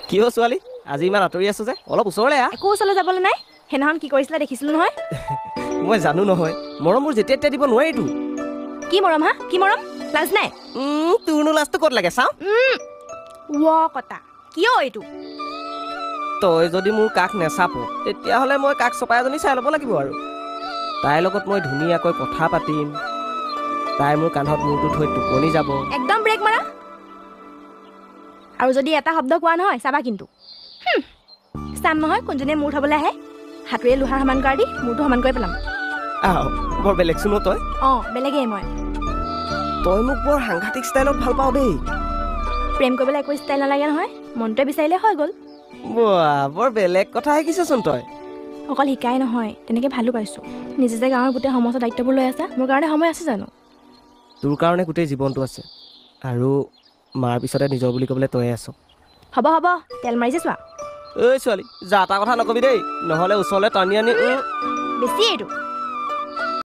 কিয় ছোৱালী আজি ইমান আঁতৰি আছো যে অলপ ওচৰলৈ আহ একো ওচৰলৈ যাবলৈ নাই সেইদিনাখন কি কৰিছিলা দেখিছিলো নহয় মই জানো নহয় মৰম মোৰ যেতিয়া তেতিয়া দিব নোৱাৰিতো কি মৰম হা কি মৰম লাজ নাই তোৰনো লাজটো ক'ত লাগে চাওঁ কটা কিয় এইটো তই যদি মোৰ কাষ নেচাপ তেতিয়াহ'লে মই কাষ চপাই এজনী চাই ল'ব লাগিব আৰু তাইৰ লগত মই ধুনীয়াকৈ কথা পাতিম তাই মোৰ কান্ধত মূৰটো থৈ টোপনি যাব একদম ব্ৰেক মাৰা আৰু যদি এটা শব্দ কোৱা নহয় চাবা কিন্তু চাম নহয় কোনজনীয়ে মূৰ থ'বলৈ আহে হাতুৰে লোহাৰ সমান কৰি দি মূৰটো সমান কৰি পেলাম আহ বৰ বেলেগ চোন তই বেলেগেই মই তই মোক বৰ সাংঘাতিক ষ্টাইলত ভাল পাওঁ দেই প্ৰেম কৰিবলৈ একো ষ্টাইল নালাগে নহয় মনটোৱে বিচাৰিলে হৈ গ'ল বৰ বেলেগ কথা শিকিছচোন তই অকল শিকাই নহয় তেনেকৈ ভালো পাইছোঁ নিজে যে গাঁৱৰ গোটেই সমস্ত দায়িত্ববোৰ লৈ আছা মোৰ কাৰণে সময় আছে জানো তোৰ কাৰণে গোটেই জীৱনটো আছে আৰু মাৰ পিছতে নিজৰ বুলি ক'বলৈ তয়ে আছ হ'ব তেল মাৰিছে চোৱা ঐ ছোৱালী যা তা কথা নকবি দেই নহ'লে ওচৰলৈ টানি আনি বেছি এইটো